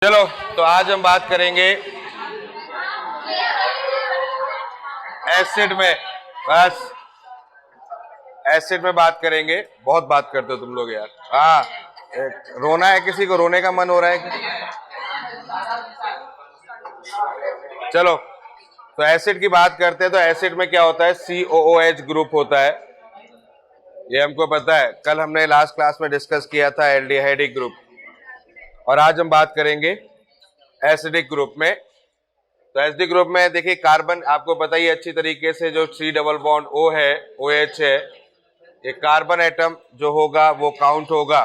चलो तो आज हम बात करेंगे एसिड में। बस एसिड में बात करेंगे। बहुत बात करते हो तुम लोग यार। हाँ, रोना है, किसी को रोने का मन हो रहा है क्या? चलो तो एसिड की बात करते हैं। तो एसिड में क्या होता है? COOH ग्रुप होता है, ये हमको पता है। कल हमने लास्ट क्लास में डिस्कस किया था एल्डिहाइडिक ग्रुप, और आज हम बात करेंगे एसिडिक ग्रुप में। तो एसिडिक ग्रुप में देखिए, कार्बन आपको पता ही अच्छी तरीके से, जो C डबल बॉन्ड O है, OH है, ये कार्बन एटम जो होगा वो काउंट होगा,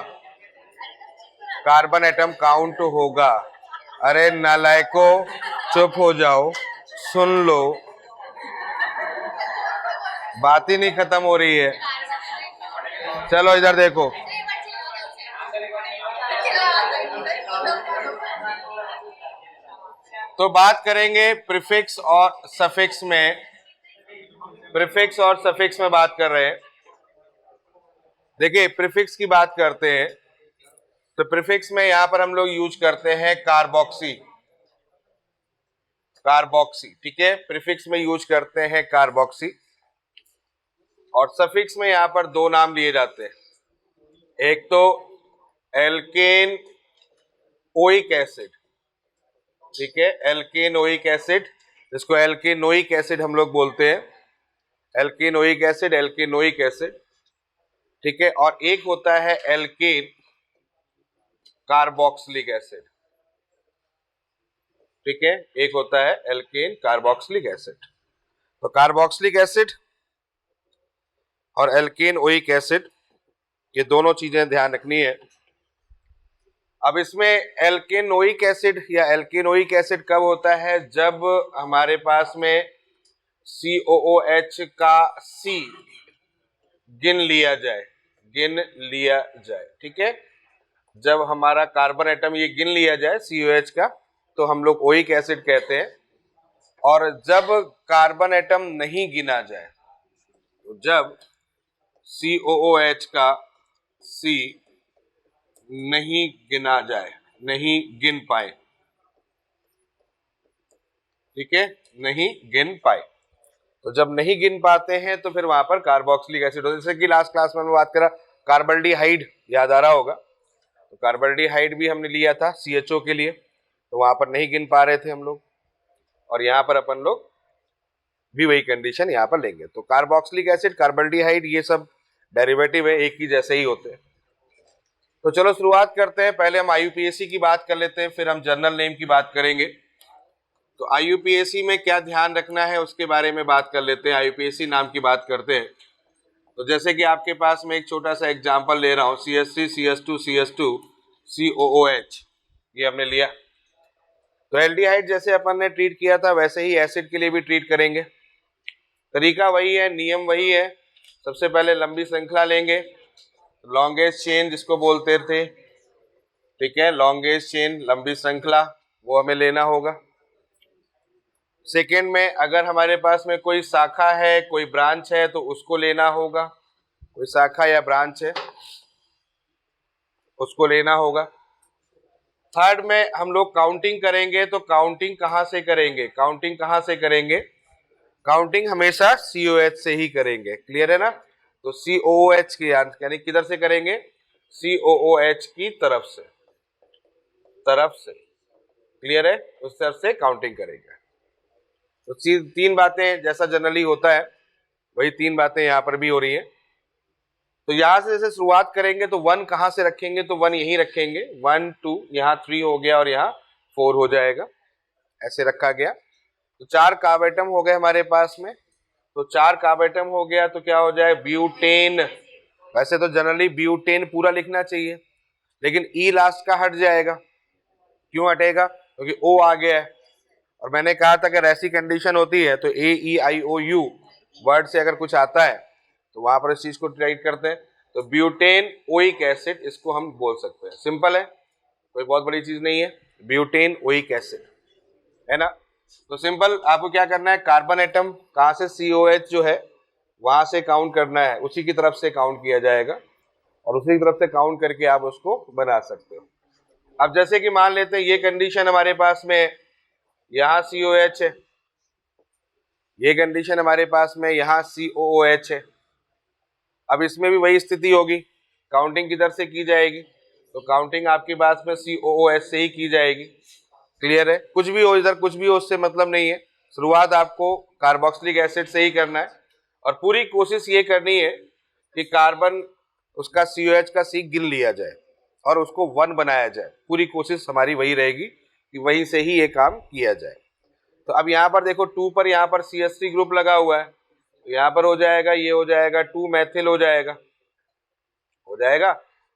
कार्बन एटम काउंट होगा। अरे नालायको, चुप हो जाओ, सुन लो, बात ही नहीं खत्म हो रही है। चलो इधर देखो, तो बात करेंगे प्रीफिक्स और सफिक्स में। प्रीफिक्स और सफिक्स में बात कर रहे हैं। देखिए प्रीफिक्स की बात करते हैं तो प्रीफिक्स में यहां पर हम लोग यूज करते हैं कार्बोक्सी। कार्बोक्सी, ठीक है, प्रीफिक्स में यूज करते हैं कार्बोक्सी। और सफिक्स में यहां पर दो नाम लिए जाते हैं, एक तो एल्केन ओइक एसिड, ठीक है, एल्केनोइक एसिड, जिसको एल्केनोइक एसिड हम लोग बोलते हैं, एल्केनोइक एसिड, एल्केनोइक एसिड, ठीक है। और एक होता है एल्केन कार्बोक्सिलिक एसिड, ठीक है, एक होता है एल्केन कार्बोक्सिलिक एसिड। तो कार्बोक्सिलिक एसिड और एल्केन ओइक एसिड, ये दोनों चीजें ध्यान रखनी है। अब इसमें एल्केनोइक एसिड या एल्केनोइक एसिड कब होता है? जब हमारे पास में COOH का C गिन लिया जाए, गिन लिया जाए, ठीक है। जब हमारा कार्बन एटम ये गिन लिया जाए COH का, तो हम लोग ओइक एसिड कहते हैं। और जब कार्बन एटम नहीं गिना जाए, तो जब COOH का C नहीं गिना जाए, नहीं गिन पाए, ठीक है, नहीं गिन पाए, तो जब नहीं गिन पाते हैं तो फिर वहां पर कार्बोक्सिलिक एसिड होता है। जैसे कि लास्ट क्लास में हमने बात करा कार्बल्डिहाइड, याद आ रहा होगा। तो कार्बल्डिहाइड भी हमने लिया था CHO के लिए, तो वहां पर नहीं गिन पा रहे थे हम लोग, और यहाँ पर अपन लोग भी वही कंडीशन यहाँ पर लेंगे। तो कार्बोक्सिलिक एसिड, कार्बल्डिहाइड, ये सब डेरिवेटिव है, एक ही जैसे ही होते हैं। तो चलो शुरुआत करते हैं। पहले हम IUPAC की बात कर लेते हैं, फिर हम जर्नल नेम की बात करेंगे। तो IUPAC में क्या ध्यान रखना है उसके बारे में बात कर लेते हैं। IUPAC नाम की बात करते हैं तो जैसे कि आपके पास में एक छोटा सा एग्जांपल ले रहा हूं, CH3 CH2 CH2 COOH, ये हमने लिया। तो एल्डिहाइड जैसे अपन ने ट्रीट किया था वैसे ही एसिड के लिए भी ट्रीट करेंगे। तरीका वही है, नियम वही है। सबसे पहले लंबी श्रृंखला लेंगे, लॉन्गेस्ट चेन जिसको बोलते थे, ठीक है, लॉन्गेस्ट चेन, लंबी श्रृंखला, वो हमें लेना होगा। सेकेंड में अगर हमारे पास में कोई शाखा है, कोई ब्रांच है, तो उसको लेना होगा। कोई शाखा या ब्रांच है उसको लेना होगा। थर्ड में हम लोग काउंटिंग करेंगे, तो काउंटिंग कहां से करेंगे? काउंटिंग कहां से करेंगे? काउंटिंग हमेशा COH से ही करेंगे, क्लियर है ना। तो COOH की यानी किधर से करेंगे? COOH की तरफ से, क्लियर है, उस तरफ से काउंटिंग करेंगे। तो तीन बातें जैसा जनरली होता है वही तीन बातें यहाँ पर भी हो रही हैं। तो यहां से जैसे शुरुआत करेंगे तो 1 कहां से रखेंगे? तो 1 यहीं रखेंगे, 1 2, यहाँ 3 हो गया और यहाँ 4 हो जाएगा, ऐसे रखा गया। तो 4 कार्ब एटम हो गए हमारे पास में। तो 4 कार्ब एटम हो गया तो क्या हो जाए? ब्यूटेन। वैसे तो जनरली ब्यूटेन पूरा लिखना चाहिए, लेकिन ई लास्ट का हट जाएगा। क्यों हटेगा? क्योंकि O आ गया है, और मैंने कहा था अगर ऐसी कंडीशन होती है तो AEIOU वर्ड से अगर कुछ आता है तो वहां पर इस चीज को ट्राइट करते हैं। तो ब्यूटेन ओइक एसिड, इसको हम बोल सकते हैं। सिंपल है, कोई बहुत बड़ी चीज नहीं है, ब्यूटेन ओइक एसिड, है ना। तो सिंपल आपको क्या करना है, कार्बन एटम कहां से, COH जो है वहां से काउंट करना है, उसी की तरफ से काउंट किया जाएगा, और उसी की तरफ से काउंट करके आप उसको बना सकते हो। अब जैसे कि मान लेते हैं ये कंडीशन हमारे पास में है, यहाँ COH है, ये कंडीशन हमारे पास में यहाँ COOH है। अब इसमें भी वही स्थिति होगी, काउंटिंग किधर से की जाएगी, तो काउंटिंग आपकी बात में COOH से ही की जाएगी। क्लियर है, कुछ भी हो इधर, कुछ भी हो उससे मतलब नहीं है, शुरुआत आपको कार्बोक्सिलिक एसिड से ही करना है और पूरी कोशिश ये करनी है कि कार्बन उसका COH का C गिन लिया जाए और उसको 1 बनाया जाए। पूरी कोशिश हमारी वही रहेगी कि वहीं से ही ये काम किया जाए। तो अब यहाँ पर देखो 2 पर यहाँ पर CH3 ग्रुप लगा हुआ है, तो यहाँ पर हो जाएगा, ये हो जाएगा 2 मैथिल हो जाएगा,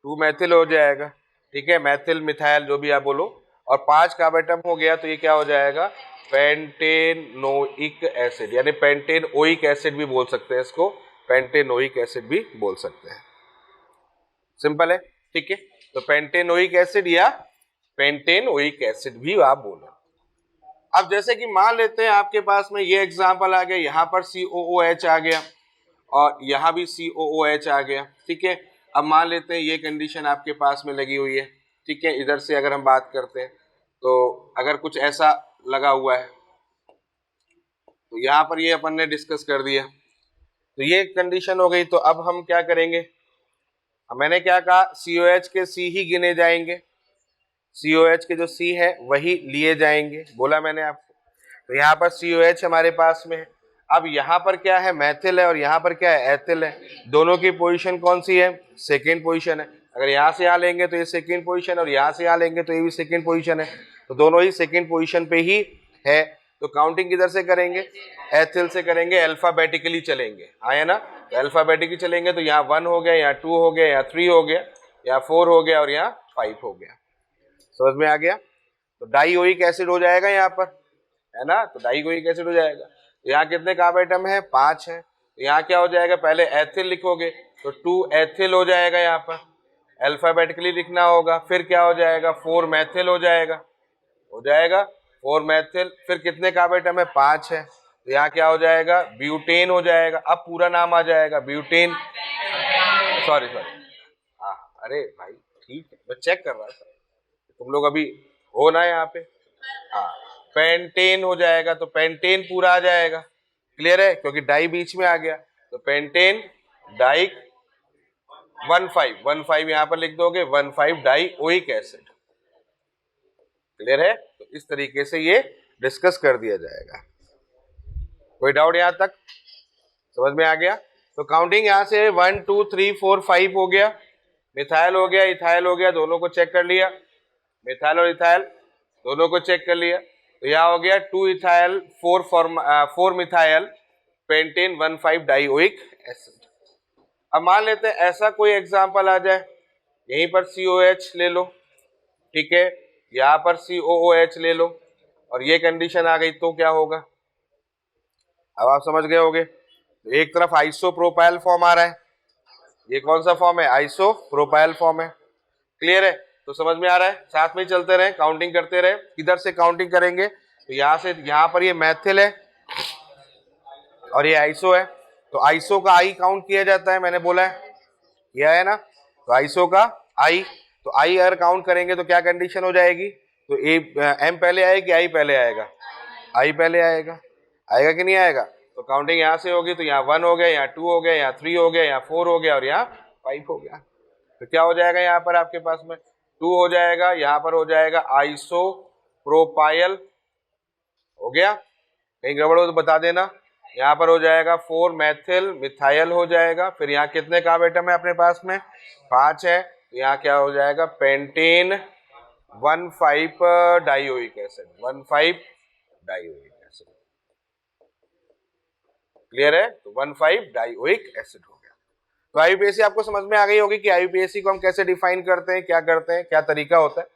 2 मैथिल हो जाएगा। ठीक है, मैथिल मिथाइल जो भी आप बोलो, और 5 कार्बेटम हो गया तो ये क्या हो जाएगा, पेंटेनोइक एसिड, यानी पेंटेनोइक एसिड भी बोल सकते हैं इसको, पेंटेनोइक एसिड भी बोल सकते हैं। सिंपल है, ठीक है। तो पेंटेनोइक एसिड या पेंटेनोइक एसिड भी आप बोलो। अब जैसे कि मान लेते हैं आपके पास में ये एग्जांपल आ गया, यहाँ पर COOH आ गया और यहाँ भी COOH आ गया। ठीक है, अब मान लेते हैं ये कंडीशन आपके पास में लगी हुई है। ठीक है, इधर से अगर हम बात करते हैं तो अगर कुछ ऐसा लगा हुआ है तो यहाँ पर ये अपन ने डिस्कस कर दिया, तो ये कंडीशन हो गई। तो अब हम क्या करेंगे, मैंने क्या कहा, COH के C ही गिने जाएंगे, COH के जो C है वही लिए जाएंगे, बोला मैंने आपको। तो यहाँ पर COH हमारे पास में है। अब यहाँ पर क्या है, मैथिल है और यहाँ पर क्या है, एथिल है। दोनों की पोजीशन कौन सी है, सेकेंड पोजीशन है। अगर यहाँ से यहाँ लेंगे तो ये सेकेंड पोजीशन और यहाँ से यहाँ लेंगे तो ये भी सेकेंड पोजीशन है, तो दोनों ही सेकेंड पोजीशन पे ही है। तो काउंटिंग किधर से करेंगे, एथिल से करेंगे, अल्फाबेटिकली चलेंगे, आया ना। तो अल्फाबेटिकली चलेंगे तो यहाँ 1 हो गया, यहाँ 2 हो गया, यहाँ 3 हो गया, यहाँ 4 हो गया और यहाँ 5 हो गया। समझ में आ गया। तो डाइओइक एसिड हो जाएगा यहाँ पर, है ना। तो डाइओइक एसिड हो जाएगा। तो यहाँ कितने कार्बेटम है, 5 है। तो यहाँ क्या हो जाएगा, पहले एथिल लिखोगे तो 2 एथिल हो जाएगा, यहाँ पर अल्फाबेटिकली लिखना होगा। फिर क्या हो जाएगा, 4 मैथिल हो जाएगा, 4 मैथिल। फिर कितने कार्बेटम है, 5 है। तो यहाँ क्या हो जाएगा, ब्यूटेन हो जाएगा। अब पूरा नाम आ जाएगा ब्यूटेन, सॉरी हाँ, अरे भाई ठीक है, मैं चेक कर रहा था, तुम लोग अभी हो ना यहाँ पे। हाँ, पेंटेन हो जाएगा, तो पेंटेन पूरा आ जाएगा। क्लियर है, क्योंकि डाई बीच में आ गया, तो पेंटेन डाइक 1,5 यहाँ पर लिख दोगे, 1,5 डाइओइक एसिड। क्लियर है, तो इस तरीके से ये डिस्कस कर दिया जाएगा। कोई डाउट यहाँ तक, समझ में आ गया। तो काउंटिंग यहाँ से 1 2 3 4 5 हो गया, मिथाइल हो गया, इथाइल हो गया, दोनों को चेक कर लिया, मिथाइल और इथाइल दोनों को चेक कर लिया। तो यहाँ हो गया 2 ethyl 4 methyl pentane 1,5 dioic acid. अब मान लेते हैं ऐसा कोई एग्जांपल आ जाए, यहीं पर COH ले लो, ठीक है, यहाँ पर COOH ले लो और ये कंडीशन आ गई, तो क्या होगा, अब आप समझ गए होगे। तो एक तरफ आइसोप्रोपाइल फॉर्म आ रहा है, ये कौन सा फॉर्म है, आइसोप्रोपाइल फॉर्म है। क्लियर है, तो समझ में आ रहा है, साथ में चलते रहे, काउंटिंग करते रहे। किधर से काउंटिंग करेंगे, तो यहाँ से, यहाँ पर ये मैथिल है और ये आइसो है, तो आइसो का आई काउंट किया जाता है, मैंने बोला है, किया है ना। तो आइसो का आई, तो आई अगर काउंट करेंगे तो क्या कंडीशन हो जाएगी, तो एम पहले आएगी, आई पहले आएगा, आई पहले आएगा, आएगा कि नहीं आएगा। तो काउंटिंग यहाँ से होगी, तो यहाँ 1 हो गया, यहाँ 2 हो गया, यहाँ 3 हो गया, यहाँ 4 हो गया और यहाँ 5 हो गया। तो क्या हो जाएगा, यहाँ पर आपके पास में 2 हो जाएगा, यहाँ पर हो जाएगा आइसो प्रोपाइल, हो गया, कहीं गड़बड़ हो तो बता देना। यहाँ पर हो जाएगा 4 मैथिल मिथाइल हो जाएगा। फिर यहाँ कितने कार्बेटम है अपने पास में, 5 है। यहाँ क्या हो जाएगा, pentane 1,5 dioic acid, 1,5 dioic acid. Clear है, तो 1,5 डाइओइक एसिड हो गया। तो आईयूपीएसी आपको समझ में आ गई होगी कि आईयूपीएसी को हम कैसे डिफाइन करते हैं, क्या करते हैं, क्या तरीका होता है।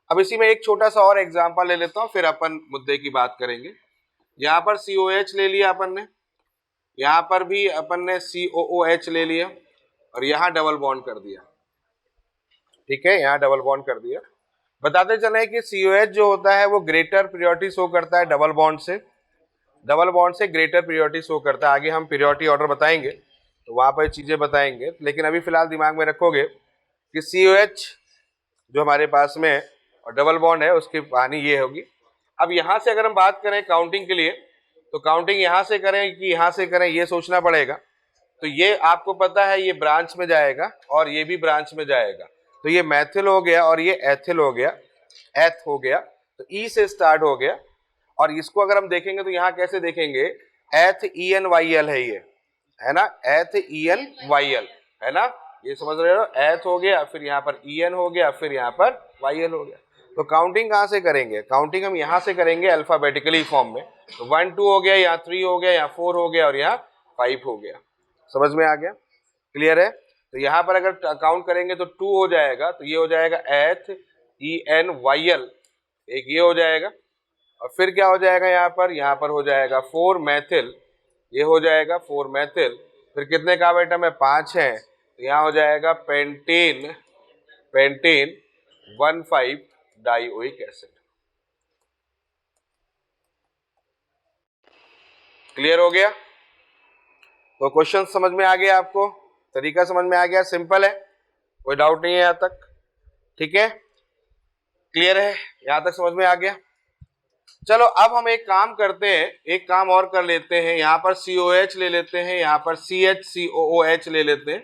अब इसी में एक छोटा सा और एग्जांपल ले लेता हूं, फिर अपन मुद्दे की बात करेंगे। यहाँ पर COH ले लिया अपन ने, यहाँ पर भी अपन ने COOH ले लिया और यहाँ डबल बॉन्ड कर दिया, ठीक है, यहाँ डबल बॉन्ड कर दिया। बताते चले कि COH जो होता है वो ग्रेटर पीरियोडिटी शो करता है डबल बॉन्ड से, डबल बॉन्ड से ग्रेटर पीरियोडिटी शो करता है। आगे हम पीरियोडिटी ऑर्डर बताएंगे तो वहां पर चीजें बताएंगे, लेकिन अभी फिलहाल दिमाग में रखोगे कि COH जो हमारे पास में है, और डबल बॉन्ड है उसकी कहानी ये होगी। अब यहाँ से अगर हम बात करें काउंटिंग के लिए, तो काउंटिंग यहाँ से करें कि यहाँ से करें, ये सोचना पड़ेगा। तो ये आपको पता है ये ब्रांच में जाएगा और ये भी ब्रांच में जाएगा, तो ये मैथिल हो गया और ये एथिल हो गया, एथ हो गया, तो ई से स्टार्ट हो गया। और इसको अगर हम देखेंगे तो यहाँ कैसे देखेंगे, एथ ई एन वाई एल है ये, है ना, एथ ई एन वाई एल, है ना, ये समझ रहे हो, एथ हो गया, फिर यहाँ पर ई एन हो गया, फिर यहाँ पर वाई एल हो गया। तो काउंटिंग कहाँ से करेंगे, काउंटिंग हम यहाँ से करेंगे अल्फाबेटिकली फॉर्म में। तो 1 2 हो गया, यहाँ 3 हो गया, यहाँ 4 हो गया और यहाँ 5 हो गया। समझ में आ गया, क्लियर है। तो यहाँ पर अगर काउंट करेंगे तो 2 हो जाएगा, तो ये हो जाएगा एथ ई एन वाई एल, एक ये हो जाएगा। और फिर क्या हो जाएगा यहाँ पर हो जाएगा 4 मैथिल, ये हो जाएगा 4 मैथिल। फिर कितने कार्ब एटम है, 5 है, तो यहाँ हो जाएगा pentane, pentane 1,5 dioic acid. Clear हो गया। तो क्वेश्चन समझ में आ गया आपको, तरीका समझ में आ गया, सिंपल है, कोई डाउट नहीं है यहां तक, ठीक है, क्लियर है, यहां तक समझ में आ गया। चलो अब हम एक काम करते हैं, एक काम और कर लेते हैं, यहाँ पर COH ले लेते हैं, यहाँ पर CH ले लेते हैं,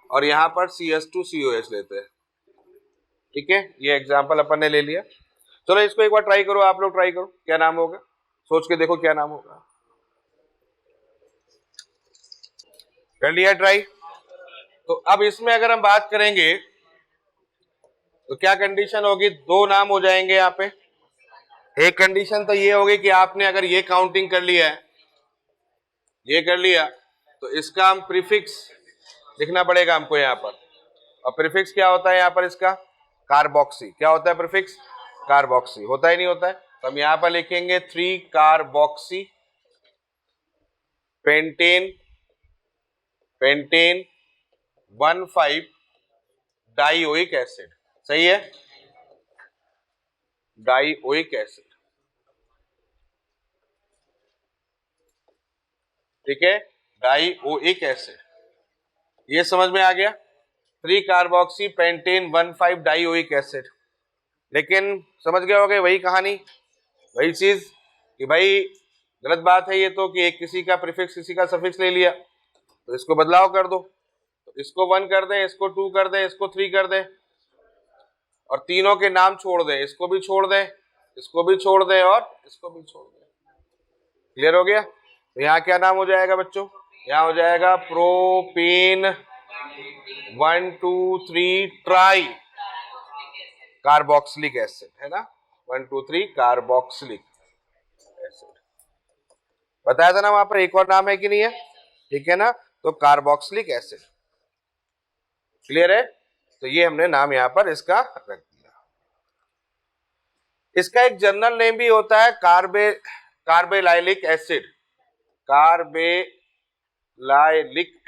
और यहाँ पर CH2COH लेते हैं, ठीक है। ये एग्जाम्पल अपन ने ले लिया। चलो इसको एक बार ट्राई करो, आप लोग ट्राई करो, क्या नाम होगा, सोच के देखो क्या नाम होगा। कर लिया ट्राई। तो अब इसमें अगर हम बात करेंगे तो क्या कंडीशन होगी, 2 नाम हो जाएंगे यहाँ पे। एक कंडीशन तो ये होगी कि आपने अगर ये काउंटिंग कर लिया है, ये कर लिया, तो इसका हम प्रीफिक्स लिखना पड़ेगा हमको यहाँ पर। और प्रीफिक्स क्या होता है यहाँ पर इसका, कार्बोक्सी। क्या होता है प्रीफिक्स, कार्बोक्सी। होता ही नहीं होता है, तो हम यहाँ पर लिखेंगे 3 carboxy pentane, pentane 1,5 dioic acid. सही है, डाइओइक एसिड, ठीक है, डाइओइक एसिड, ये समझ में आ गया। 3 कार्बोक्सी पेंटेन 1,5 डाइओइक एसिड। लेकिन समझ गए होगे वही कहानी, वही चीज कि भाई गलत बात है ये तो, कि एक किसी का प्रीफिक्स किसी का सफिक्स ले लिया, तो इसको बदलाव कर दो, तो इसको 1 कर दें, इसको 2 कर दें, इसको 3 कर दें, और तीनों के नाम छोड़ दें, इसको भी छोड़ दें, इसको भी छोड़ दें और इसको भी छोड़ दें। क्लियर हो गया। तो यहाँ क्या नाम हो जाएगा बच्चों, यहाँ हो जाएगा प्रोपेन 1 2 3 ट्राई कार्बोक्सिलिक एसिड, है ना, 1 2 3 कार्बोक्सिलिक एसिड। बताया था ना वहां पर एक और नाम है कि नहीं है, ठीक है ना, तो कार्बोक्सिलिक एसिड। क्लियर है। तो ये हमने नाम यहां पर इसका रख दिया। इसका एक जनरल नेम भी होता है कार्बेलाइलिक एसिड, कार्बेलाइलिक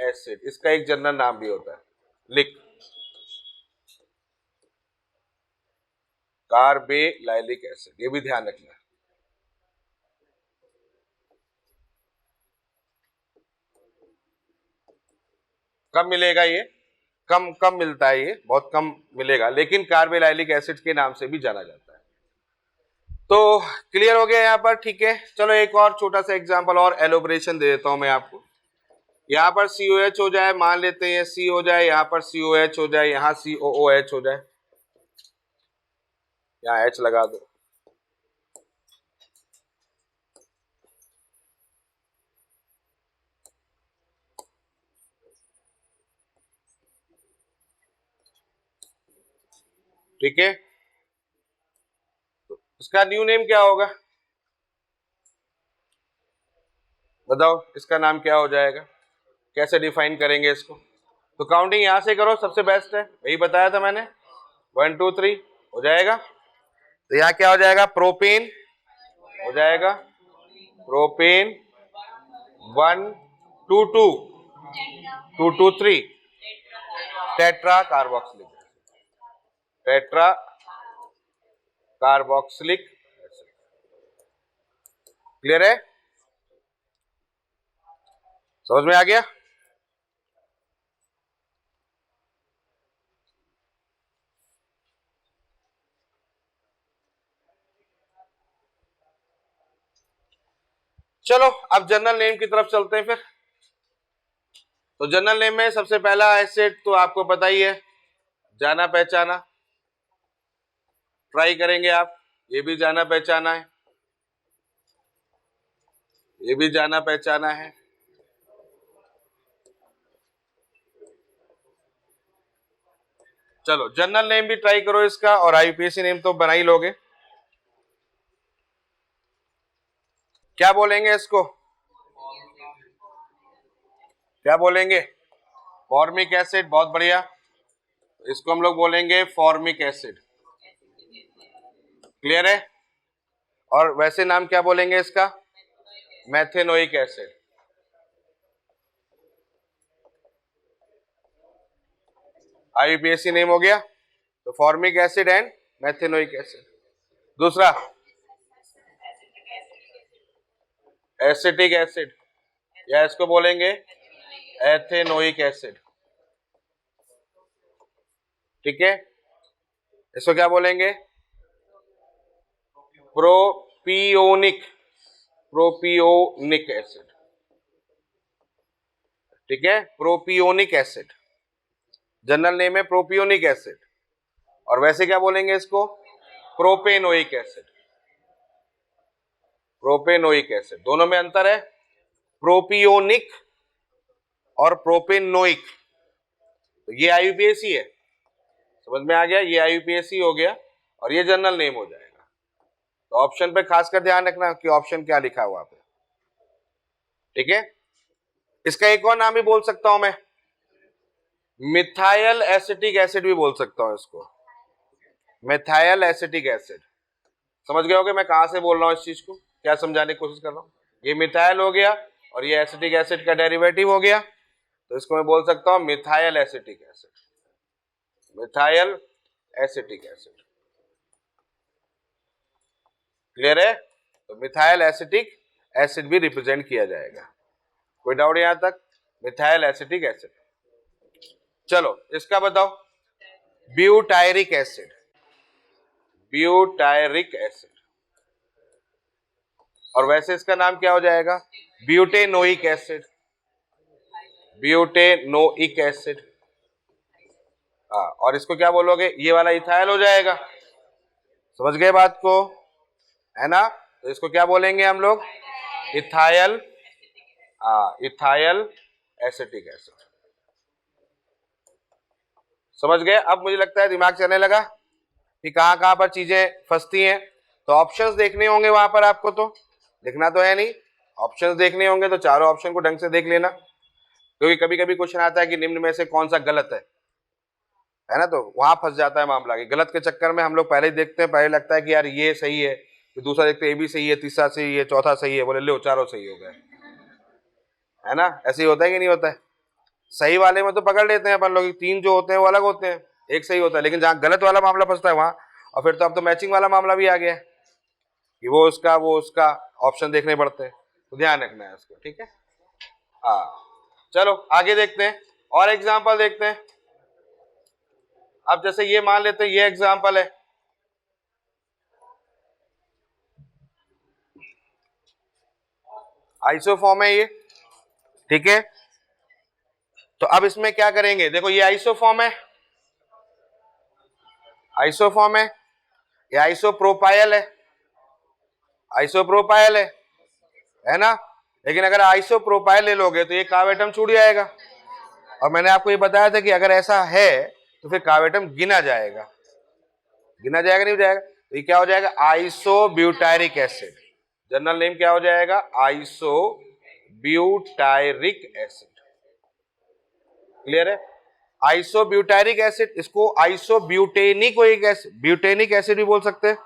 एसिड, इसका एक जनरल नाम भी होता है, लिक, कार्बेलाइलिक एसिड, ये भी ध्यान रखना। कब मिलेगा ये, कम कम मिलता है, ये बहुत कम मिलेगा, लेकिन कार्बेलाइलिक एसिड के नाम से भी जाना जाता है। तो क्लियर हो गया यहाँ पर, ठीक है। चलो एक और छोटा सा एग्जांपल और एलोबरेशन दे देता हूं मैं आपको। यहाँ पर COH हो जाए, मान लेते हैं C हो जाए, यहाँ पर COH हो जाए, यहाँ COOH हो जाए, यहाँ H लगा दो, ठीक है। तो इसका न्यू नेम क्या होगा, बताओ इसका नाम क्या हो जाएगा, कैसे डिफाइन करेंगे इसको। तो काउंटिंग यहां से करो, सबसे बेस्ट है, यही बताया था मैंने, 1 2 3 हो जाएगा। तो यहाँ क्या हो जाएगा, प्रोपेन हो जाएगा, propane 1 2 2 2 2 3 tetra carboxylic, tetra carboxylic acid. Clear है, समझ में आ गया। चलो अब जनरल नेम की तरफ चलते हैं फिर। तो जनरल नेम में सबसे पहला एसिड तो आपको पता ही है, जाना पहचाना। ट्राई करेंगे आप, ये भी जाना पहचाना है, ये भी जाना पहचाना है। चलो जनरल नेम भी ट्राई करो इसका, और आईयूपीएसी नेम तो बना ही लोगे। क्या बोलेंगे इसको, क्या बोलेंगे? फॉर्मिक एसिड, बहुत बढ़िया। इसको हम लोग बोलेंगे फॉर्मिक एसिड। क्लियर है? और वैसे नाम क्या बोलेंगे इसका? Methanoic acid. आईयूपीएसी नेम हो गया, तो formic acid and methanoic acid. दूसरा एसिटिक एसिड, या इसको बोलेंगे एथेनोइक एसिड। ठीक है, इसको क्या बोलेंगे? Propionic, propionic acid. ठीक है, प्रोपियोनिक एसिड जनरल नेम है, प्रोपियोनिक एसिड। और वैसे क्या बोलेंगे इसको? Propanoic acid. प्रोपेनोइक एसिड, दोनों में अंतर है, प्रोपियोनिक और प्रोपेनोइक। तो ये आईयूपीएसी है, समझ में आ गया? ये आईयूपीएसी हो गया और ये जनरल नेम हो जाएगा। तो ऑप्शन पे खासकर ध्यान रखना कि ऑप्शन क्या लिखा हुआ पे। ठीक है, इसका एक और नाम भी बोल सकता हूं मैं, मिथाइल एसिटिक एसिड भी बोल सकता हूं इसको, मिथाइल एसिटिक एसिड। समझ गए होगे मैं कहां से बोल रहा हूं इस चीज को, क्या समझाने की कोशिश कर रहा हूं। ये मिथाइल हो गया और ये एसिटिक एसिड का डेरिवेटिव हो गया, तो इसको मैं बोल सकता हूं methyl acetic acid, methyl acetic acid. Clear है? तो मिथाइल एसिटिक एसिड भी रिप्रेजेंट किया जाएगा। कोई डाउट यहां तक? Methyl acetic acid. चलो इसका बताओ, ब्यूटायरिक एसिड, ब्यूटायरिक एसिड। और वैसे इसका नाम क्या हो जाएगा? Butanoic acid, butanoic acid. हाँ, और इसको क्या बोलोगे? ये वाला इथाइल हो जाएगा। समझ गए बात को, है ना? तो इसको क्या बोलेंगे हम लोग? Ethyl, ethyl acetic acid. समझ गए? अब मुझे लगता है दिमाग चलने लगा कि कहां कहां पर चीजें फंसती हैं। तो ऑप्शंस देखने होंगे वहां पर, आपको तो लिखना तो है नहीं, ऑप्शंस देखने होंगे, तो चारों ऑप्शन को ढंग से देख लेना, क्योंकि कभी कभी क्वेश्चन आता है कि निम्न में से कौन सा गलत है ना? तो वहां फंस जाता है मामला कि गलत के चक्कर में हम लोग पहले ही देखते हैं, पहले लगता है कि यार ये सही है, फिर दूसरा देखते हैं ये भी सही है, तीसरा सही है, चौथा सही है, बोले लो चारों सही हो गए, है ना? ऐसे ही होता है कि नहीं होता है? सही वाले में तो पकड़ लेते हैं अपन लोग, तीन जो होते हैं वो अलग होते हैं, एक सही होता है, लेकिन जहां गलत वाला मामला फंसता है वहां, और फिर तो अब तो मैचिंग वाला मामला भी आ गया है कि वो उसका ऑप्शन देखने पड़ते हैं, तो ध्यान रखना है उसको। ठीक है, हाँ चलो आगे देखते हैं और एग्जाम्पल देखते हैं। अब जैसे ये मान लेते हैं, ये एग्जाम्पल है, आइसोफॉर्म है ये। ठीक है, तो अब इसमें क्या करेंगे? देखो ये आइसोफॉर्म है, आइसोफॉर्म ये आइसोप्रोपाइल है, आइसोप्रोपाइल है ना? लेकिन अगर आइसोप्रोपाइल ले लोगे तो ये कार्बेटम छूट जाएगा, और मैंने आपको ये बताया था कि अगर ऐसा है तो फिर कार्बेटम गिना जाएगा, गिना जाएगा नहीं हो जाएगा? तो ये क्या हो जाएगा? आइसोब्यूटायरिक एसिड। जनरल नेम क्या हो जाएगा? आइसोब्यूटायरिक एसिड। क्लियर है? आइसोब्यूटायरिक एसिड, इसको आइसोब्यूटेनिक एसिड, ब्यूटेनिक एसिड भी बोल सकते हैं।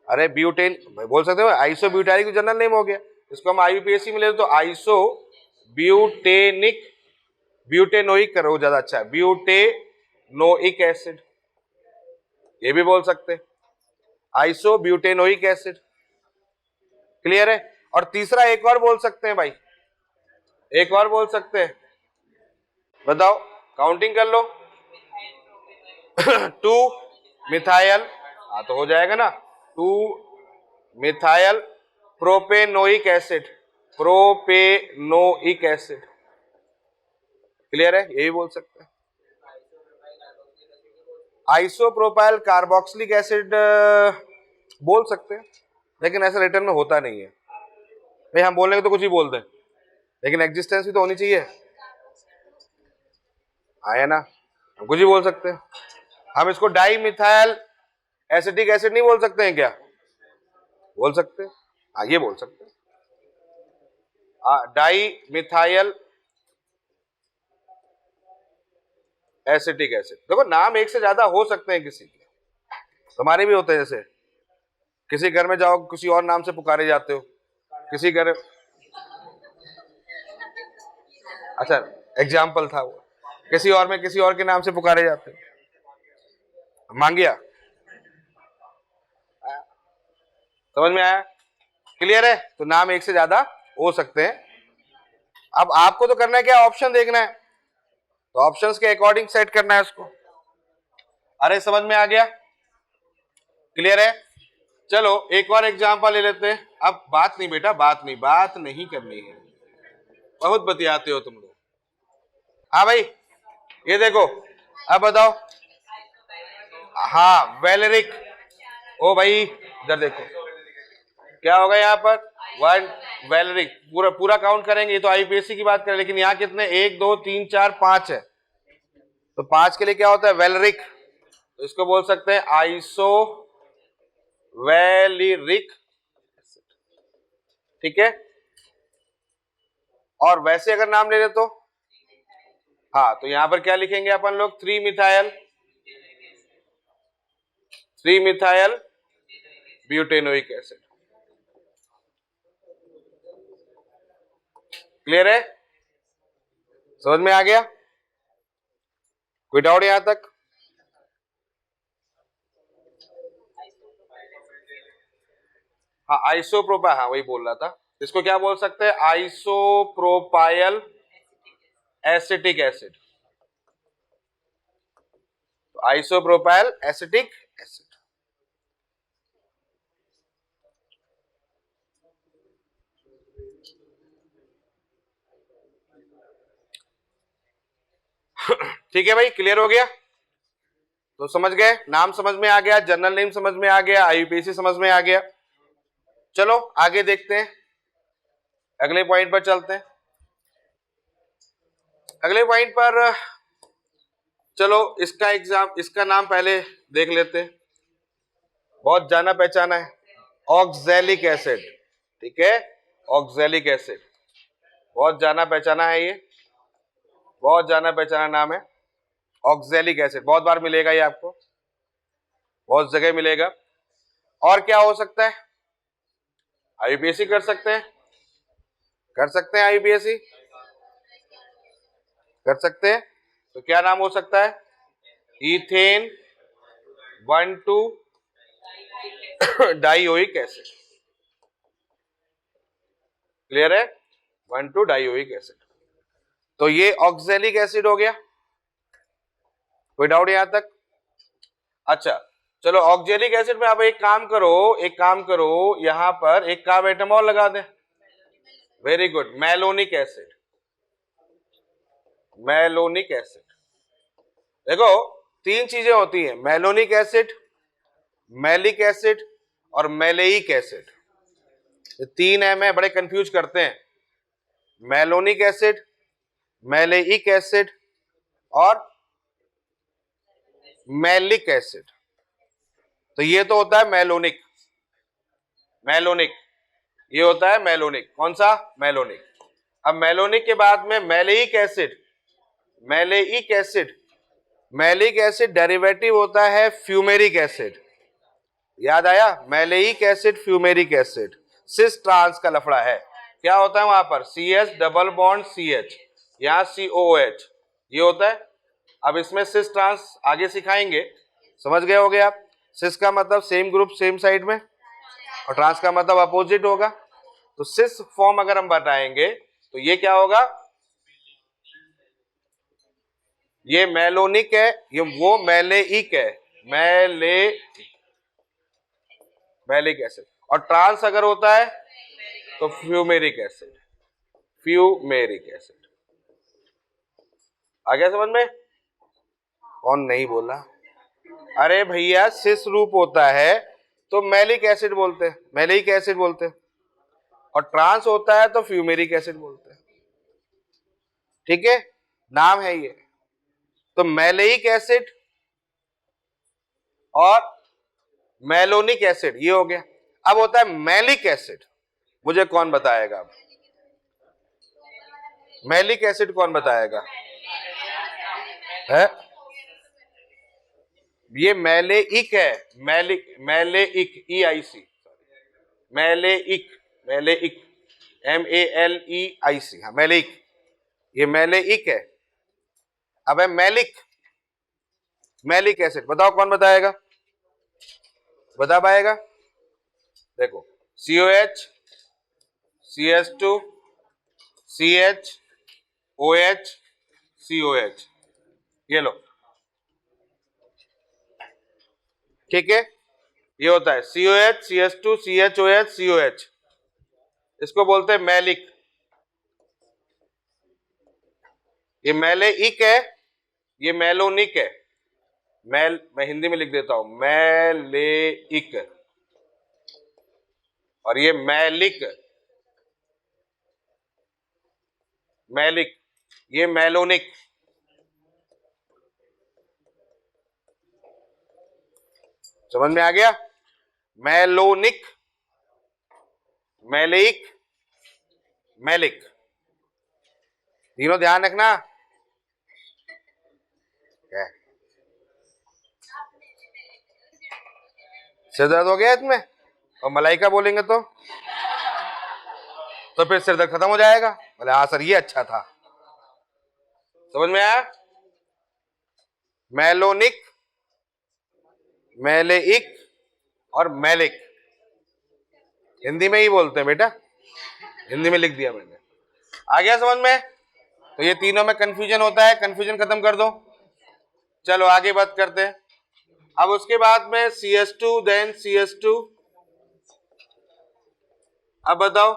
अरे ब्यूटेन बोल सकते हो, आइसोब्यूटायरिक जनरल नेम हो गया, इसको हम आईयूपीएसी में ले तो आइसोब्यूटेनिक, ब्यूटेनोइक करो ज्यादा अच्छा है, ब्यूटेनोइक एसिड, ये भी बोल सकते हैं, आइसोब्यूटेनोइक एसिड। क्लियर है? और तीसरा एक और बोल सकते हैं भाई, एक और बोल सकते हैं, बताओ, काउंटिंग कर लो। 2 मिथाइल, हाँ तो हो जाएगा ना, 2 methyl propanoic acid, propanoic acid. Clear है, यही बोल सकते हैं। आइसोप्रोपाइल कार्बोक्सिलिक एसिड बोल सकते हैं, लेकिन ऐसा रिटर्न में होता नहीं है भाई। हम बोलने के तो कुछ ही बोल दें, लेकिन एग्जिस्टेंस भी तो होनी चाहिए, आया ना। हम कुछ ही बोल सकते हैं। हम इसको डाई मिथाइल एसिटिक एसिड नहीं बोल सकते हैं क्या? बोल सकते हैं, हाँ ये बोल सकते हैं, डाई मिथाइल एसिटिक एसिड। देखो नाम एक से ज्यादा हो सकते हैं किसी के, तुम्हारे भी होते हैं। जैसे किसी घर में जाओ, किसी और नाम से पुकारे जाते हो, किसी घर, अच्छा एग्जाम्पल था वो, किसी और में किसी और के नाम से पुकारे जाते हो। मांगिया, समझ में आया? क्लियर है? तो नाम एक से ज्यादा हो सकते हैं। अब आपको तो करना है क्या, ऑप्शन देखना है, तो ऑप्शंस के अकॉर्डिंग सेट करना है उसको। अरे समझ में आ गया? क्लियर है? चलो एक और एग्जांपल ले लेते हैं। अब बात नहीं बेटा, बात नहीं करनी है, बहुत बतियाते हो तुम लोग। हाँ भाई ये देखो, अब बताओ। हाँ वेलेरिक, ओ भाई इधर देखो क्या होगा यहाँ पर, वन वेलेरिक। पूरा पूरा काउंट करेंगे, ये तो आईपीएससी की बात करें, लेकिन यहाँ कितने, 1 2 3 4 5 है, तो 5 के लिए क्या होता है, वेलेरिक। तो इसको बोल सकते हैं आइसो वेलिरिक, ठीक है। और वैसे अगर नाम ले ले तो, हाँ तो यहां पर क्या लिखेंगे अपन लोग, 3 मिथाइल ब्यूटेनोइक एसिड। क्लियर है? समझ में आ गया? कोई डाउट यहां तक? हाँ आइसोप्रोपाइल, हाँ वही बोल रहा था। इसको क्या बोल सकते हैं, isopropyl acetic acid. Isopropyl acetic acid. ठीक है भाई, क्लियर हो गया? तो समझ गए, नाम समझ में आ गया, जनरल नेम समझ में आ गया, आईयूपीएसी समझ में आ गया। चलो आगे देखते हैं, अगले पॉइंट पर चलते हैं। अगले पॉइंट पर चलो इसका नाम पहले देख लेते हैं, बहुत जाना पहचाना है, ऑक्सैलिक एसिड। ठीक है, ऑक्सैलिक एसिड बहुत जाना पहचाना है, ये बहुत जाना पहचाना नाम है, ऑक्सैलिक एसिड। बहुत बार मिलेगा ये आपको, बहुत जगह मिलेगा। और क्या हो सकता है, आईयूपीएसी कर सकते हैं, आईयूपीएसी कर सकते हैं। तो क्या नाम हो सकता है, इथेन 1,2 डाइओइक एसिड। क्लियर है, 1,2 डाइओइक एसिड। तो ये ऑक्सैलिक एसिड हो गया, कोई डाउट यहां तक? अच्छा चलो, ऑक्सैलिक एसिड में आप एक काम करो, यहां पर एक कार्ब एटम और लगा दें। Very good, malonic acid. Malonic acid, देखो 3 चीजें होती हैं, मैलोनिक एसिड, मैलिक एसिड और मैलेइक एसिड। ये 3 एम है, बड़े कंफ्यूज करते हैं। मैलोनिक एसिड, मैलेइक एसिड और मैलिक एसिड। तो ये तो होता है मैलोनिक, ये होता है मैलोनिक। कौन सा, मैलोनिक। अब मैलोनिक के बाद में maleic acid, malic acid derivative होता है फ्यूमेरिक एसिड। याद आया, maleic acid fumaric acid, cis trans का लफड़ा है। क्या होता है वहां पर, CH डबल बॉन्ड CH, यहां COH, ये होता है। अब इसमें सिस ट्रांस आगे सिखाएंगे, समझ गए होगे आप। सिस का मतलब सेम ग्रुप सेम साइड में, और ट्रांस का मतलब अपोजिट होगा। तो सिस फॉर्म अगर हम बताएंगे तो ये क्या होगा, ये मैलोनिक है, ये वो मैलेइक है, मैलिक एसिड। और ट्रांस अगर होता है तो फ्यूमेरिक एसिड, फ्यूमेरिक एसिड। आ गया समझ में? कौन नहीं बोला? अरे भैया सिस रूप होता है तो मैलिक एसिड बोलते हैं, मैलिक एसिड बोलते हैं, और ट्रांस होता है तो फ्यूमेरिक एसिड बोलते हैं। ठीक है, नाम है ये। तो मैलेइक एसिड और मैलोनिक एसिड ये हो गया। अब होता है मैलिक एसिड, मुझे कौन बताएगा? मैलिक एसिड कौन बताएगा? है ये मैलेइक है, malic, maleic, EIC, maleic, maleic, MELEIC, हाँ मैलेइक, ये मैलेइक है। अब है मैलिक, मैलिक एसिड, बताओ कौन बताएगा? बता पाएगा? देखो COH, CH2, CH, OH, COH, ये लो। ठीक है, ये होता है COH, CH2, CHOH, COH, इसको बोलते हैं मैलिक। ये मैलेइक है, ये मैलोनिक है। मैं हिंदी में लिख देता हूं, मैलेइक, और ये मैलिक, मैलिक, ये मैलोनिक। समझ में आ गया? मैलोनिक, मैलेइक, मैलिक, तीनों ध्यान रखना। सिर दर्द हो गया इसमें, और मलाइका बोलेंगे तो फिर सिर दर्द खत्म हो जाएगा। बोले हाँ सर ये अच्छा था। समझ में आया? मैलोनिक, मैलेइक और मैलिक, हिंदी में ही बोलते हैं बेटा, हिंदी में लिख दिया मैंने। आ गया समझ में? तो ये तीनों में कंफ्यूजन होता है, कंफ्यूजन खत्म कर दो। चलो आगे बात करते हैं। अब उसके बाद में CH2, देन CH2, अब बताओ।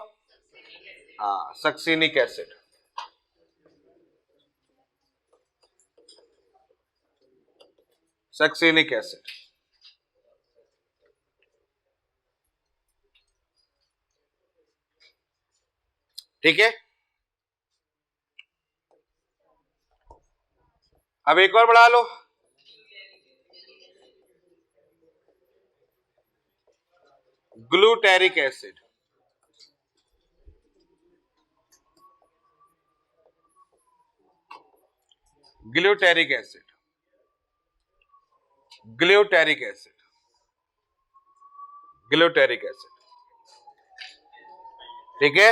हाँ, सक्सिनिक एसिड, सक्सिनिक एसिड। ठीक है, अब एक और बढ़ा लो, glutaric acid, glutaric acid, glutaric acid, glutaric acid. ठीक है,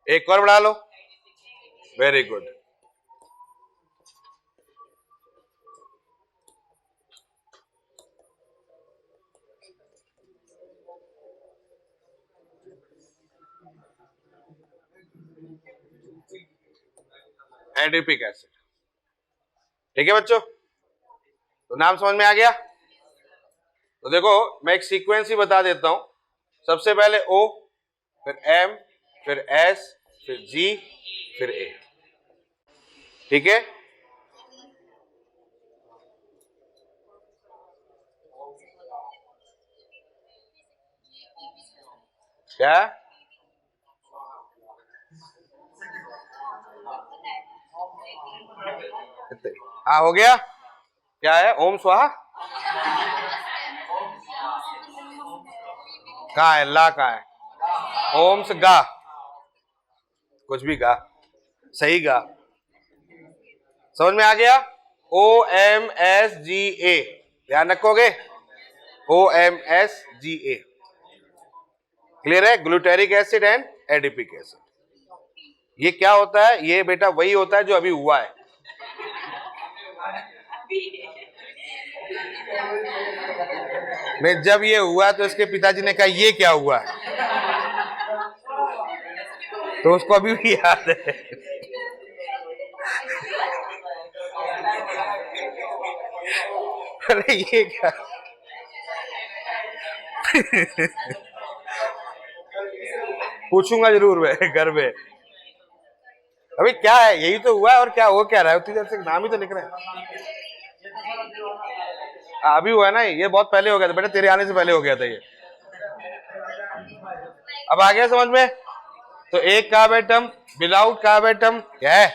एक और बढ़ा लो, वेरी गुड। Adipic acid. ठीक है बच्चों, तो नाम समझ में आ गया? तो देखो मैं एक सीक्वेंस ही बता देता हूं। सबसे पहले O, फिर M, फिर S, फिर G, फिर A। ठीक है, क्या? हाँ हो गया। क्या है? ओम स्वाहा, कहा है? ला कहा है? ओम से गा, कुछ भी गा, सही गा। समझ में आ गया? OMSGA, ध्यान रखोगे? OMSGA, क्लियर है? Glutaric acid and adipic acid. ये क्या होता है? ये बेटा वही होता है जो अभी हुआ है। मैं जब ये हुआ तो इसके पिताजी ने कहा ये क्या हुआ है, तो उसको अभी भी याद है। अरे ये क्या पूछूंगा जरूर मैं घर में। अभी क्या है, यही तो हुआ है, और क्या हो क्या रहा है, उतनी देर से नाम ही तो लिख रहे हैं। अभी हुआ है ना, ये बहुत पहले हो गया था बेटा, तेरे आने से पहले हो गया था ये। अब आ गया समझ में। तो एक कार्बेटम विदाउट कार्बेटम क्या है,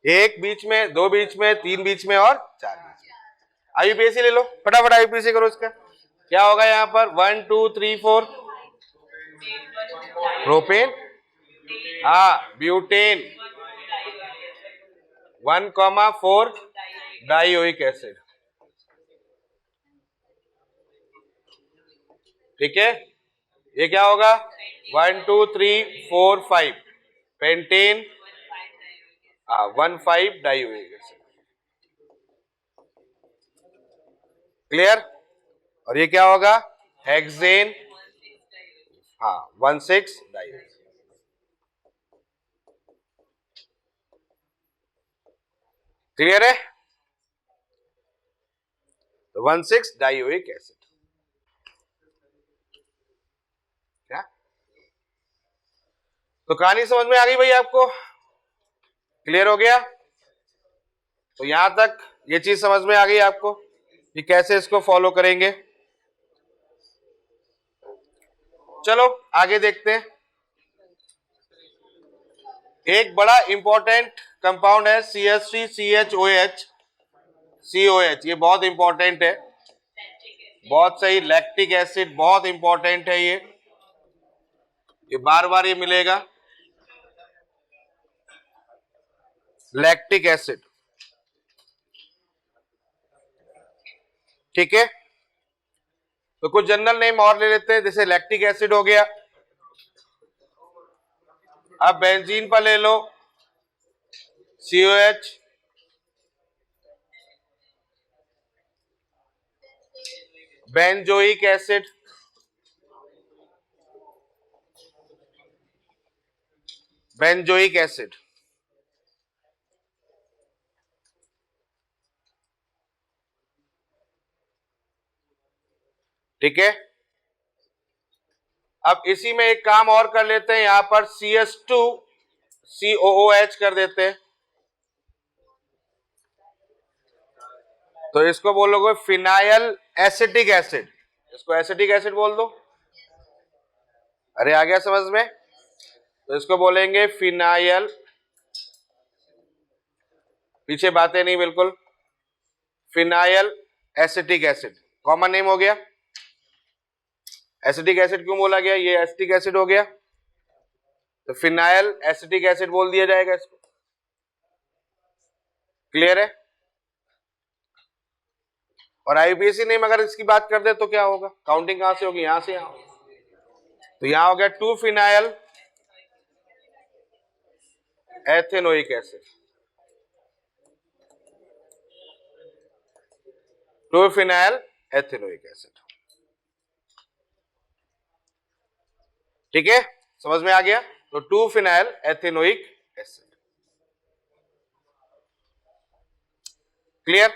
एक बीच में, दो बीच में, तीन बीच में और चार बीच में। आईयूपीएसी ले लो फटाफट, आईयूपीएसी करो इसका। क्या होगा यहाँ पर, 1 2 3 4 प्रोपेन, हाँ ब्यूटेन, 1,4 डाइओइक एसिड। ठीक है, ये क्या होगा, 1 2 3 4 5 पेंटेन, 1,5 डाइओइक एसिड। क्लियर। और ये क्या होगा, हेक्सेन, हाँ 1,6 डाइओइक। क्लियर है, तो 1,6 डाइओइक एसिड। क्या, तो कहानी समझ में आ गई भाई आपको, क्लियर हो गया। तो यहां तक ये चीज समझ में आ गई आपको कि कैसे इसको फॉलो करेंगे। चलो आगे देखते हैं। एक बड़ा इंपॉर्टेंट कंपाउंड है CH3CHOH, COH, ये बहुत इंपॉर्टेंट है, बहुत सही। लैक्टिक एसिड बहुत इंपॉर्टेंट है, ये बार बार ये मिलेगा, लैक्टिक एसिड। ठीक है, तो कुछ जनरल नेम और ले लेते हैं, जैसे लैक्टिक एसिड हो गया। अब बेंजीन पर ले लो COH, benzoic acid, benzoic acid. ठीक है, अब इसी में एक काम और कर लेते हैं, यहां पर CH2COOH कर देते हैं, तो इसको बोलोगे फिनाइल एसिटिक एसिड, इसको एसिटिक एसिड बोल दो। अरे आ गया समझ में, तो इसको बोलेंगे फिनाइल, पीछे बातें नहीं बिल्कुल, phenyl acetic acid, common name हो गया। एसिटिक एसिड क्यों बोला गया, ये एसिटिक एसिड हो गया, तो फिनाइल एसिटिक एसिड बोल दिया जाएगा इसको। क्लियर है। और आईयूपीएसी नेम अगर इसकी बात कर दे तो क्या होगा, काउंटिंग कहां से होगी, यहां से यहां, तो यहां हो गया 2 phenyl ethanoic acid, 2 phenyl ethanoic acid. ठीक है, समझ में आ गया, तो 2 फिनाइल एथेनोइक एसिड। क्लियर।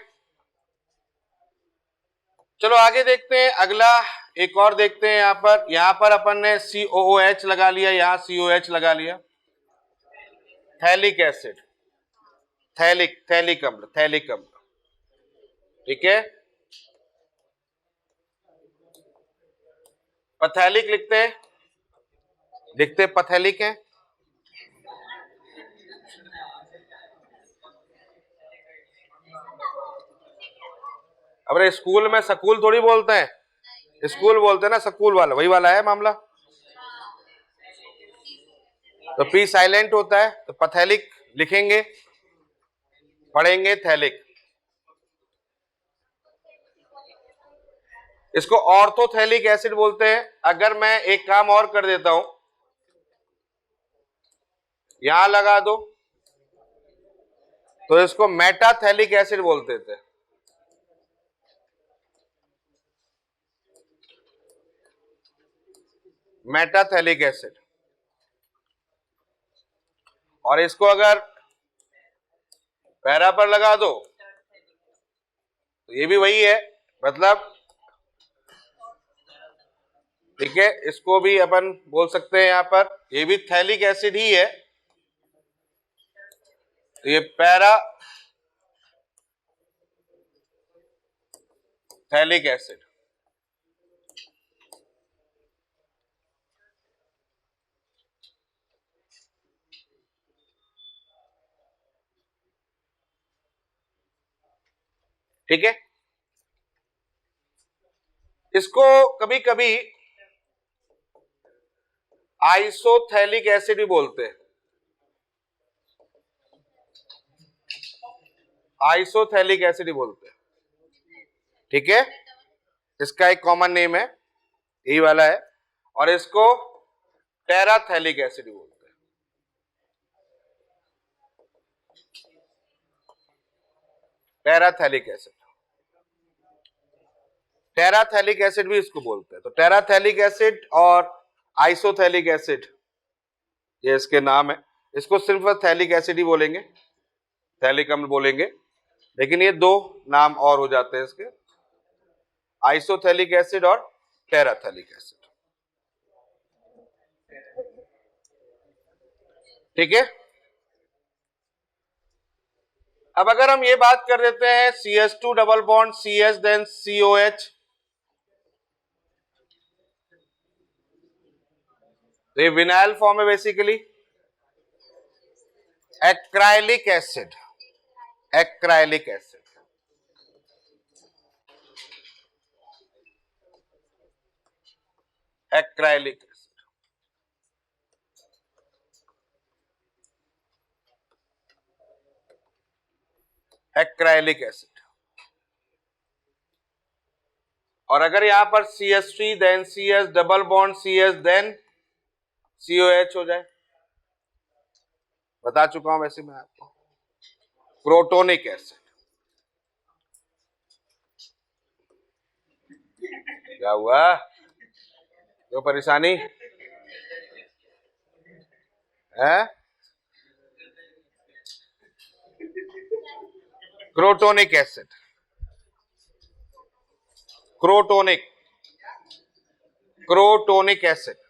चलो आगे देखते हैं, अगला एक और देखते हैं। यहां पर अपन ने COOH लगा लिया, यहां COH लगा लिया, थैलिक एसिड, थैलिक अम्ल, थैलिक अम्ल। ठीक है, पथैलिक लिखते पथैलिक है। अब स्कूल में सकूल थोड़ी बोलते हैं, स्कूल बोलते हैं ना, स्कूल वाला, वही वाला है मामला। तो पी साइलेंट होता है, तो पथैलिक लिखेंगे, पढ़ेंगे थैलिक। इसको ऑर्थोथैलिक एसिड बोलते हैं। अगर मैं एक काम और कर देता हूं, यहां लगा दो, तो इसको मेटाथैलिक एसिड बोलते थे। मेटाथैलिक एसिड। और इसको अगर पैरा पर लगा दो तो ये भी वही है, मतलब ठीक है, इसको भी अपन बोल सकते हैं यहां पर, ये भी थैलिक एसिड ही है, तो ये पैरा थैलिक एसिड। ठीक है, इसको कभी कभी आइसोथैलिक एसिड भी बोलते हैं, आइसोथैलिक एसिड ही बोलते हैं। ठीक है, इसका एक कॉमन नेम है, यही वाला है, और इसको टेराथैलिक एसिड भी बोलते हैं। टेराथैलिक एसिड, टेराथैलिक एसिड भी इसको बोलते हैं। तो टेराथैलिक एसिड और आइसोथैलिक एसिड, ये इसके नाम है। इसको सिर्फ थैलिक एसिड ही बोलेंगे, थैलिक अम्ल बोलेंगे, लेकिन ये दो नाम और हो जाते हैं इसके, आइसोथैलिक एसिड और टेराथैलिक एसिड। ठीक है, अब अगर हम ये बात कर देते हैं CH2 double bond CH then COH, तो ये विनाइल फॉर्म है basically, acrylic acid, acrylic acid, acrylic acid, acrylic acid. और अगर यहां पर CH3 then CH double bond CH then COH हो जाए, बता चुका हूं वैसे मैं आपको, प्रोटोनिक एसिड। क्या हुआ, जो परेशानी है? Crotonic acid, crotonic, crotonic acid.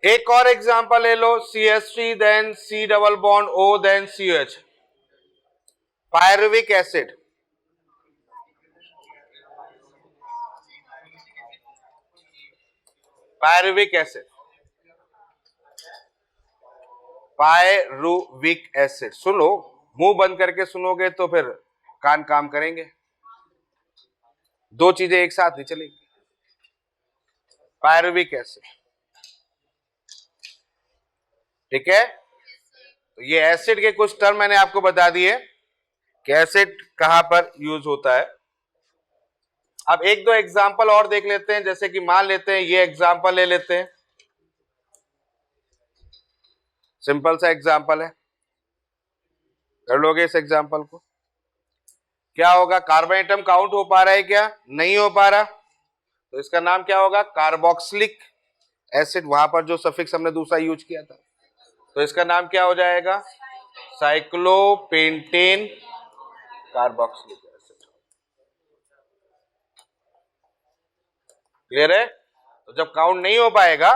एक और एग्जांपल ले लो, CH3 then C double bond O then CH, pyruvic acid, pyruvic acid, pyruvic acid. सुनो, मुंह बंद करके सुनोगे तो फिर कान काम करेंगे, दो चीजें एक साथ नहीं चलेगी। पायरुविक एसिड, ठीक है, तो ये एसिड के कुछ टर्म मैंने आपको बता दिए कि एसिड कहां पर यूज होता है। अब एक दो एग्जांपल और देख लेते हैं, जैसे कि मान लेते हैं ये एग्जांपल ले लेते हैं, सिंपल सा एग्जांपल है, कर लोगे इस एग्जांपल को? क्या होगा, कार्बन एटम काउंट हो पा रहा है क्या? नहीं हो पा रहा, तो इसका नाम क्या होगा, कार्बोक्सिलिक एसिड। वहां पर जो सफिक्स हमने दूसरा यूज किया था, तो इसका नाम क्या हो जाएगा, साइक्लोपेंटेन कार्बोक्सिलिक एसिड। क्लियर है? तो जब काउंट नहीं हो पाएगा,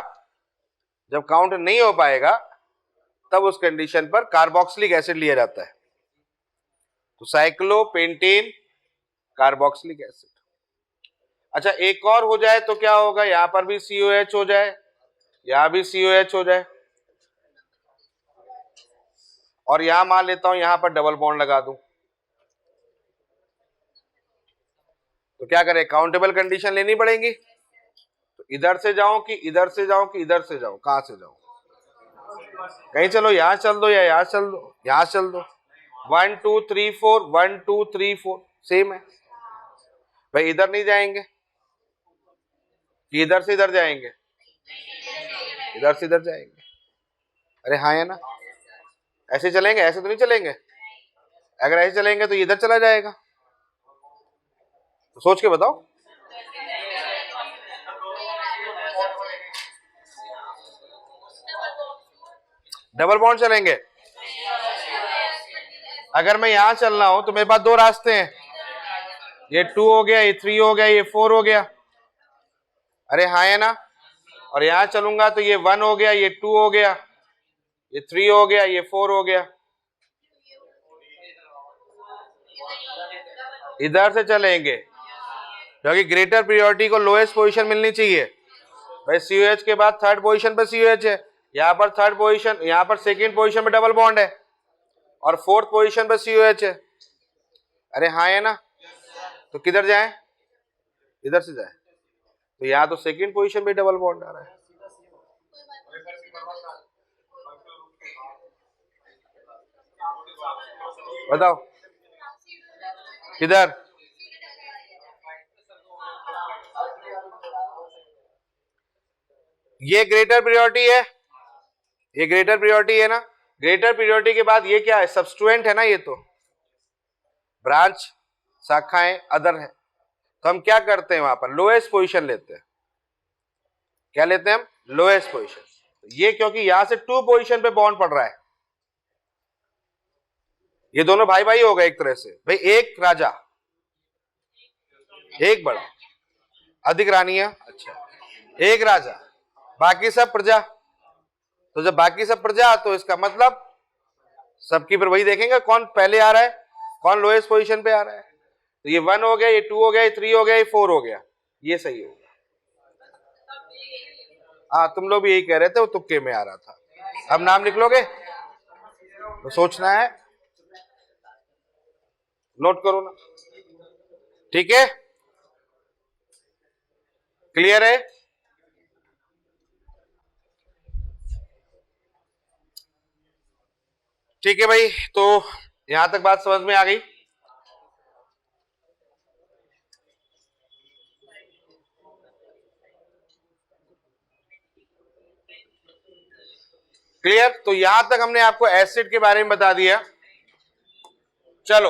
जब काउंट नहीं हो पाएगा तब उस कंडीशन पर कार्बोक्सिलिक एसिड लिया जाता है, तो साइक्लोपेंटेन कार्बोक्सिलिक एसिड। अच्छा, एक और हो जाए तो क्या होगा, यहां पर भी COH हो जाए, यहां भी COH हो जाए, और यहां मान लेता हूं यहां पर डबल बॉन्ड लगा दूं, तो क्या करें, काउंटेबल कंडीशन लेनी पड़ेगी। तो इधर से जाऊं कि इधर से जाऊं कि इधर से जाऊं, कहां से जाऊं? कहीं चलो, यहां चल दो या यहां चल दो, यहां चल दो। 1 2 3 4, 1 2 3 4 सेम है भाई। इधर नहीं जाएंगे कि इधर से इधर जाएंगे? इधर से इधर जाएंगे। अरे हाँ है ना, ऐसे चलेंगे, ऐसे तो नहीं चलेंगे। अगर ऐसे चलेंगे तो इधर चला जाएगा, तो सोच के बताओ। डबल बॉन्ड चलेंगे। अगर मैं यहां चल रहा हूं तो मेरे पास दो रास्ते हैं, ये 2 हो गया, ये 3 हो गया, ये 4 हो गया। अरे हाँ है ना। और यहां चलूंगा तो ये 1 हो गया, ये 2 हो गया, ये 3 हो गया, ये 4 हो गया। इधर से चलेंगे क्योंकि ग्रेटर प्रियोरिटी को लोएस्ट पोजीशन मिलनी चाहिए। भाई COH के बाद थर्ड पोजीशन पे COH है, यहाँ पर थर्ड पोजीशन, यहाँ पर सेकंड पोजीशन पे डबल बॉन्ड है और फोर्थ पोजीशन पे COH है। अरे हाँ है ना। तो किधर जाए? इधर से जाए। तो यहाँ तो सेकंड पोजीशन पे डबल बॉन्ड आ रहा है। बताओ किधर? ये ग्रेटर प्रियोरिटी है, ये ग्रेटर प्रियोरिटी है ना। ग्रेटर प्रियोरिटी के बाद ये क्या है? सब्स्टिट्यूएंट है ना। ये तो ब्रांच, शाखाएं, अदर है। तो हम क्या करते हैं? वहां पर लोएस्ट पोजीशन लेते हैं। क्या लेते हैं हम? Lowest position. ये क्योंकि यहां से 2 पोजीशन पे बॉन्ड पड़ रहा है, ये दोनों भाई भाई हो गए एक तरह से। भाई एक राजा, एक बड़ा, अधिक रानियां, अच्छा, एक राजा, बाकी सब प्रजा। तो जब बाकी सब प्रजा तो इसका मतलब सबकी फिर वही देखेंगे कौन पहले आ रहा है, कौन लोएस्ट पोजीशन पे आ रहा है। तो ये 1 हो गया, ये 2 हो गया, ये 3 हो गया, ये 4 हो गया, ये सही होगा। हाँ तुम लोग भी यही कह रहे थे, वो तुक्के में आ रहा था। अब नाम लिख लोगे तो सोचना है, नोट करो ना। ठीक है, क्लियर है? ठीक है भाई, तो यहां तक बात समझ में आ गई। क्लियर? तो यहां तक हमने आपको एसिड के बारे में बता दिया। चलो